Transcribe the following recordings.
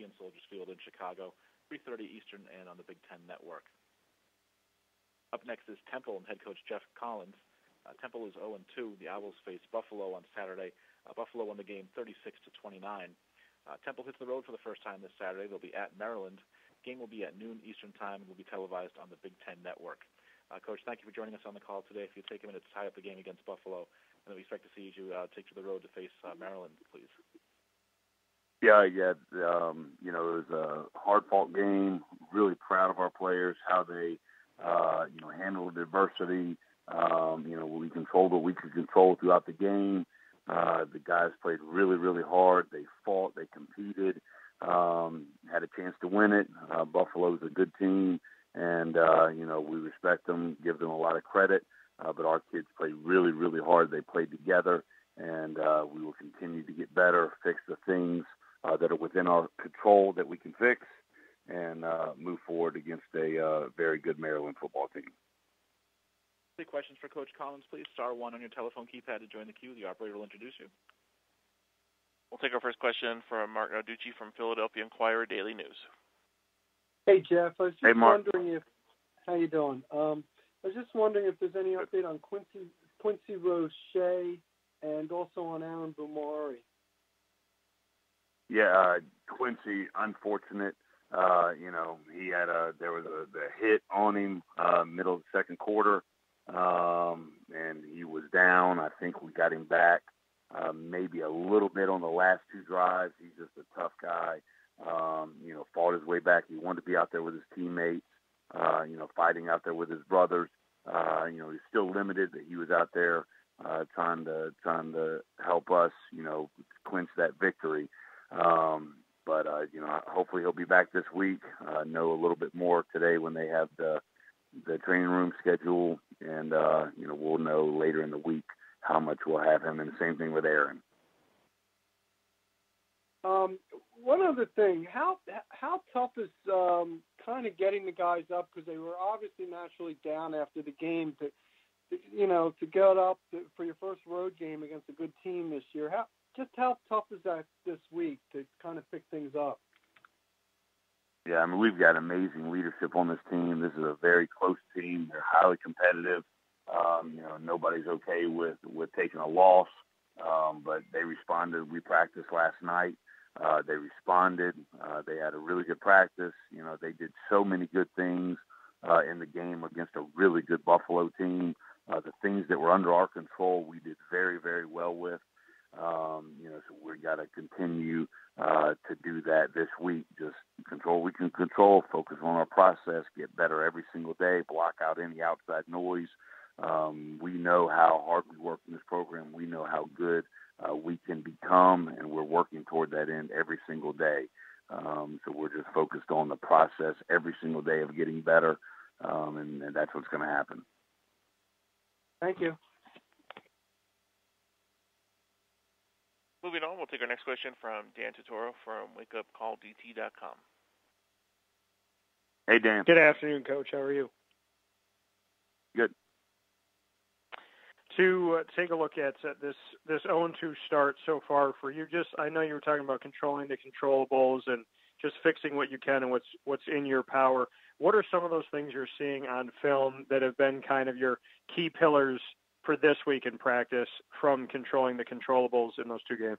be in Soldiers Field in Chicago, 3:30 Eastern, and on the Big Ten Network. Up next is Temple and head coach Geoff Collins. Temple is 0-2. The Owls face Buffalo on Saturday. Buffalo won the game 36-29. Temple hits the road for the first time this Saturday. They'll be at Maryland. Game will be at noon Eastern Time and will be televised on the Big Ten Network. Coach, thank you for joining us on the call today. If you take a minute to tie up the game against Buffalo, and then we expect to see you take to the road to face Maryland, please. Yeah. It was a hard-fought game. Really proud of our players, how they, handled adversity. We controlled what we could control throughout the game. The guys played really, really hard. They fought. They competed. Had a chance to win it. Buffalo's a good team, and, we respect them, give them a lot of credit. But our kids played really, really hard. They played together, and we will continue to get better, fix the things that are within our control that we can fix, and move forward against a very good Maryland football team. Any questions for Coach Collins, please? Star 1 on your telephone keypad to join the queue. The operator will introduce you. We'll take our first question from Mark Narducci from Philadelphia Inquirer Daily News. Hey, Geoff. I was just wondering if – how you doing? I was just wondering if there's any update on Quincy Roche and also on Aaron Bumari. Yeah, Quincy, unfortunate. He had there was a hit on him middle of the second quarter, and he was down. I think we got him back maybe a little bit on the last two drives. He's just a tough guy. Fought his way back. He wanted to be out there with his teammates, fighting out there with his brothers. He's still limited, but he was out there trying to help us, clinch that victory. But hopefully he'll be back this week. Know a little bit more today when they have the training room schedule, and we'll know later in the week how much we'll have him. And the same thing with Aaron. One other thing, how tough is kind of getting the guys up, because they were obviously naturally down after the game, to get up for your first road game against a good team this year. How tough is that this week to kind of pick things up? Yeah, we've got amazing leadership on this team. This is a very close team. They're highly competitive. Nobody's okay with taking a loss, but they responded. We practiced last night. They responded. They had a really good practice. They did so many good things in the game against a really good Buffalo team. The things that were under our control, we did very, very well with. So we got to continue to do that this week. Just control what we can control, focus on our process, get better every single day, block out any outside noise. We know how hard we work in this program. We know how good we can become, and we're working toward that end every single day. So we're just focused on the process every single day of getting better, and that's what's going to happen. Thank you. Moving on, we'll take our next question from Dan Totoro from wakeupcalldt.com. Hey, Dan. Good afternoon, Coach. How are you? Good. To take a look at this 0-2 start so far for you, I know you were talking about controlling the controllables and just fixing what you can and what's in your power. What are some of those things you're seeing on film that have been kind of your key pillars for this week in practice from controlling the controllables in those two games?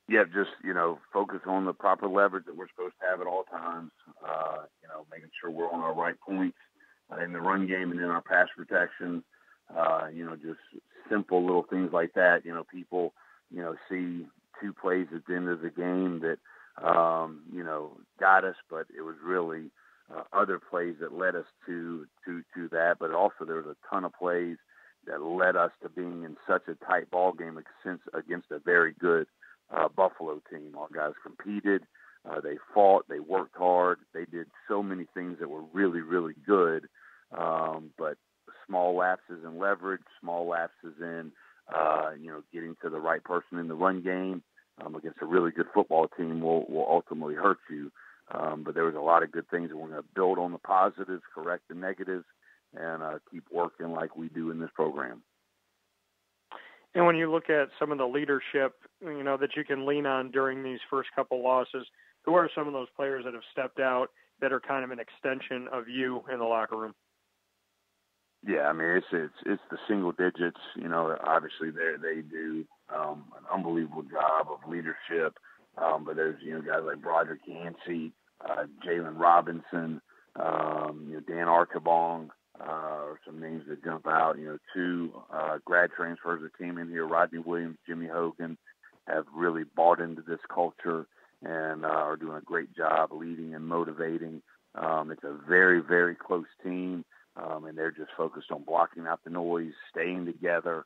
Yeah, just, focus on the proper leverage that we're supposed to have at all times, making sure we're on our right points in the run game and in our pass protection, just simple little things like that. People, see two plays at the end of the game that, got us, but it was really other plays that led us to that. But also there was a ton of plays that led us to being in such a tight ball game against a very good Buffalo team. Our guys competed. They fought. They worked hard. They did so many things that were really, really good. But small lapses in leverage, small lapses in, getting to the right person in the run game against a really good football team will ultimately hurt you. But there was a lot of good things, and we're going to build on the positives, correct the negatives, and keep working like we do in this program. And when you look at some of the leadership, that you can lean on during these first couple losses, who are some of those players that have stepped out that are kind of an extension of you in the locker room? Yeah, I mean, it's the single digits. Obviously they do an unbelievable job of leadership. But there's guys like Broderick Yancey, Jalen Robinson, Dan Archibong, are some names that jump out. Two grad transfers that came in here, Rodney Williams, Jimmy Hogan, have really bought into this culture and are doing a great job leading and motivating. It's a very, very close team, and they're just focused on blocking out the noise, staying together.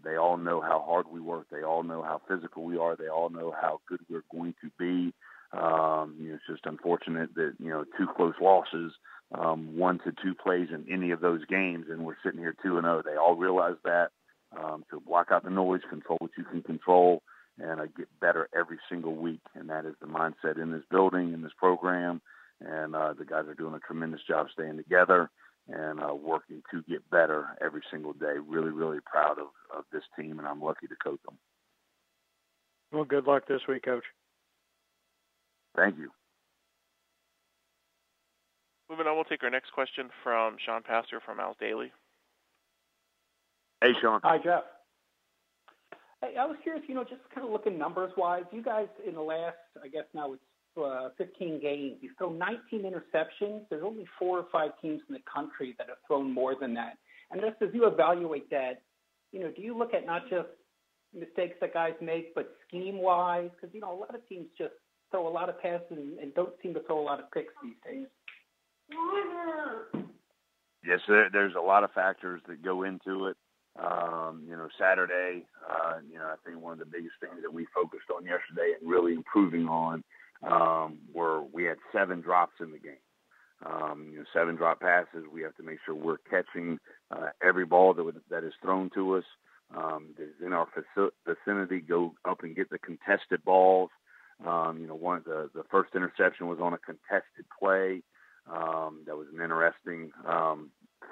They all know how hard we work. They all know how physical we are. They all know how good we're going to be. It's just unfortunate that, two close losses, 1 to 2 plays in any of those games, and we're sitting here 2-0. They all realize that. So block out the noise, control what you can control, and get better every single week. And that is the mindset in this building, in this program. And the guys are doing a tremendous job staying together and working to get better every single day. Really, really proud of this team, and I'm lucky to coach them. Well, good luck this week, Coach. Thank you. Moving on, we'll take our next question from Sean Pastor from Al's Daily. Hey, Sean. Hi, Geoff. Hey, I was curious, just kind of looking numbers-wise, you guys in the last, I guess now it's 15 games, you've thrown 19 interceptions. There's only 4 or 5 teams in the country that have thrown more than that. And just as you evaluate that, do you look at not just mistakes that guys make, but scheme-wise? Because, a lot of teams just throw a lot of passes and don't seem to throw a lot of picks these days. Yes, there's a lot of factors that go into it. Saturday, I think one of the biggest things that we focused on yesterday and really improving on were we had 7 drops in the game. 7 drop passes. We have to make sure we're catching every ball that is thrown to us. In our vicinity, go up and get the contested balls. The first interception was on a contested play. That was an interesting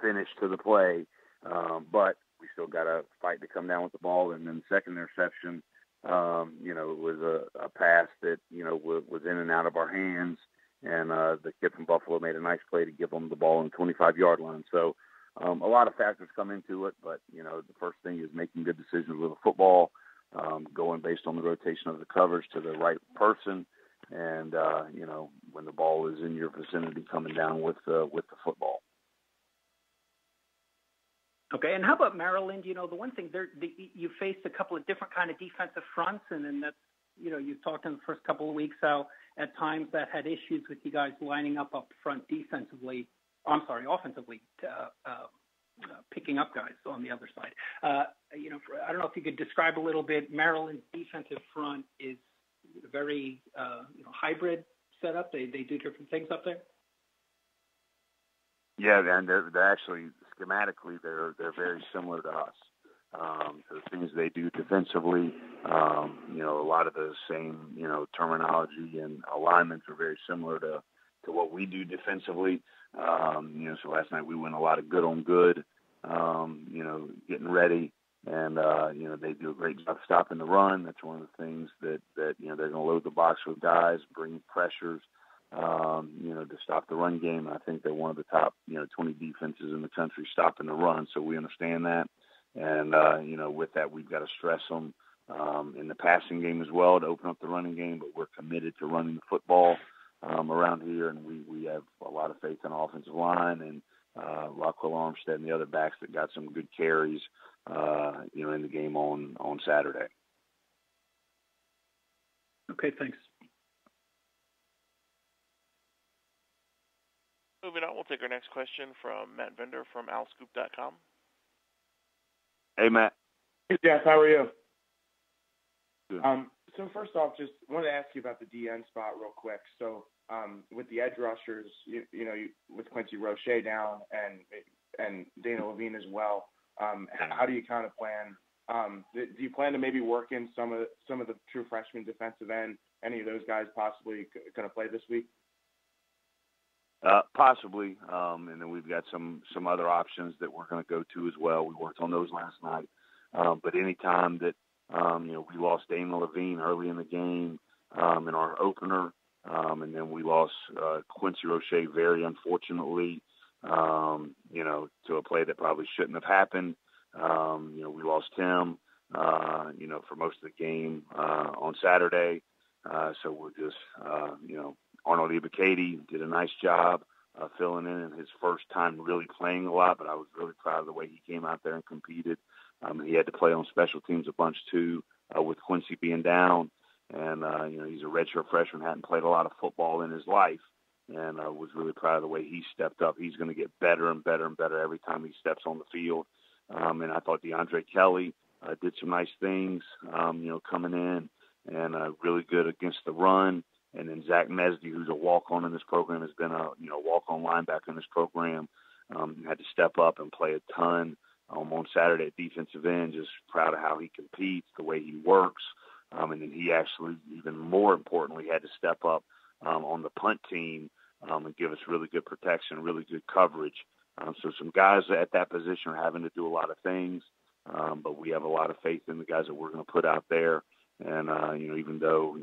finish to the play, but we still got to fight to come down with the ball. And then the second interception, it was a pass that, was in and out of our hands. And the kid from Buffalo made a nice play to give them the ball on the 25-yard line. So a lot of factors come into it, but, the first thing is making good decisions with the football, going based on the rotation of the coverage to the right person. And, when the ball is in your vicinity, coming down with the football. Okay, and how about Maryland? The one thing, you faced a couple of different kind of defensive fronts, and then that's, you've talked in the first couple of weeks how at times that had issues with you guys lining up front offensively, picking up guys on the other side. I don't know if you could describe a little bit. Maryland's defensive front is very hybrid setup. They do different things up there. Yeah, and they're actually schematically they're very similar to us. So the things they do defensively, a lot of the same terminology and alignments are very similar to what we do defensively. So last night we went a lot of good on good, getting ready. And, they do a great job stopping the run. That's one of the things that they're going to load the box with guys, bring pressures, to stop the run game. I think they're one of the top, 20 defenses in the country stopping the run. So we understand that. And, with that, we've got to stress them in the passing game as well to open up the running game. But we're committed to running the football around here. And we have a lot of faith in the offensive line and Rockwell Armstead and the other backs that got some good carries, in the game on Saturday. Okay, thanks. Moving on, we'll take our next question from Matt Bender from alscoop.com. Hey, Matt. Hey, Geoff. How are you? Good. So first off, just wanted to ask you about the DN spot real quick. So with the edge rushers, with Quincy Roche down and Dana Levine as well, how do you kind of plan? Do you plan to maybe work in some of the true freshman defensive end? Any of those guys possibly going to play this week? Possibly, and then we've got some other options that we're going to go to as well. We worked on those last night. But any time that, we lost Dana Levine early in the game in our opener, and then we lost Quincy Roche very unfortunately, to a play that probably shouldn't have happened. We lost him, for most of the game on Saturday. So we're just, Arnold Ibikady did a nice job filling in his first time really playing a lot, but I was really proud of the way he came out there and competed. He had to play on special teams a bunch too, with Quincy being down. And, he's a redshirt freshman, hadn't played a lot of football in his life, and was really proud of the way he stepped up. He's going to get better and better and better every time he steps on the field. And I thought DeAndre Kelly did some nice things, coming in and really good against the run. And then Zach Mesdy, who's a walk-on in this program, has been a walk-on linebacker in this program, had to step up and play a ton on Saturday at defensive end. Just proud of how he competes, the way he works. And then he actually, even more importantly, had to step up on the punt team and give us really good protection, really good coverage. So some guys at that position are having to do a lot of things, but we have a lot of faith in the guys that we're going to put out there. And, even though,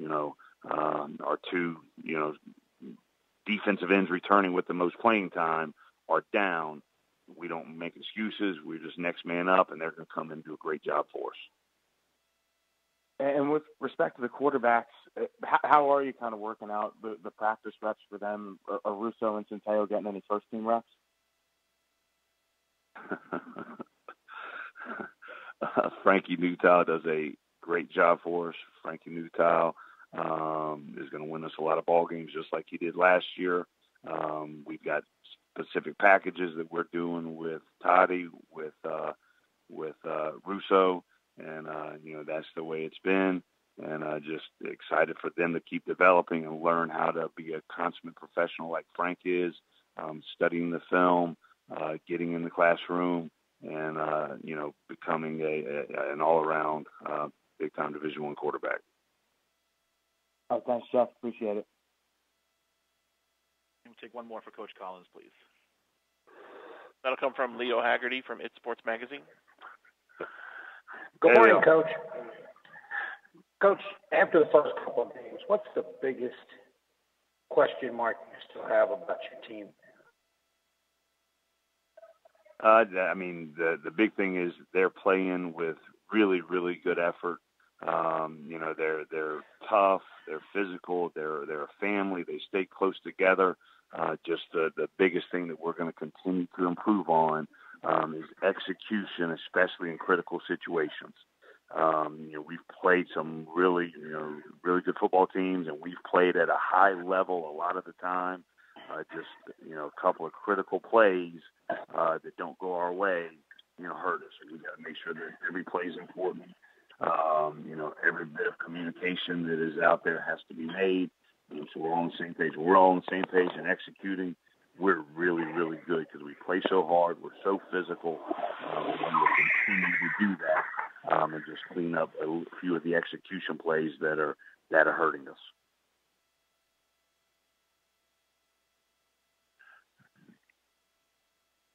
our two, defensive ends returning with the most playing time are down, we don't make excuses. We're just next man up, and they're going to come in and do a great job for us. And with respect to the quarterbacks, how are you kind of working out the practice reps for them? Are Russo and Centeio getting any first-team reps? Frankie Newtow does a great job for us. Frankie Newtow is going to win us a lot of ball games just like he did last year. We've got specific packages that we're doing with Toddy, with Russo, and that's the way it's been. And just excited for them to keep developing and learn how to be a consummate professional like Frank is, studying the film, getting in the classroom, and becoming an all-around big-time Division I quarterback. Oh, thanks, Geoff. Appreciate it. We'll take one more for Coach Collins, please. That'll come from Leo Haggerty from It Sports Magazine. Good morning, Coach. Coach, after the first couple of games, what's the biggest question mark you still have about your team? The big thing is they're playing with really, really good effort. They're tough, they're physical, they're a family, they stay close together. Just the biggest thing that we're going to continue to improve on is execution, especially in critical situations. We've played some really good football teams, and we've played at a high level a lot of the time. A couple of critical plays that don't go our way, hurt us. We got to make sure that every play is important. Every bit of communication that is out there has to be made. So we're on the same page. We're all on the same page and executing. We're really, really good because we play so hard. We're so physical. And we'll continue to do that and just clean up a few of the execution plays that are hurting us.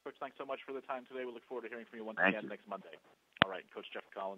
Coach, thanks so much for the time today. We look forward to hearing from you once Thank again you. next Monday. All right, Coach Geoff Collins.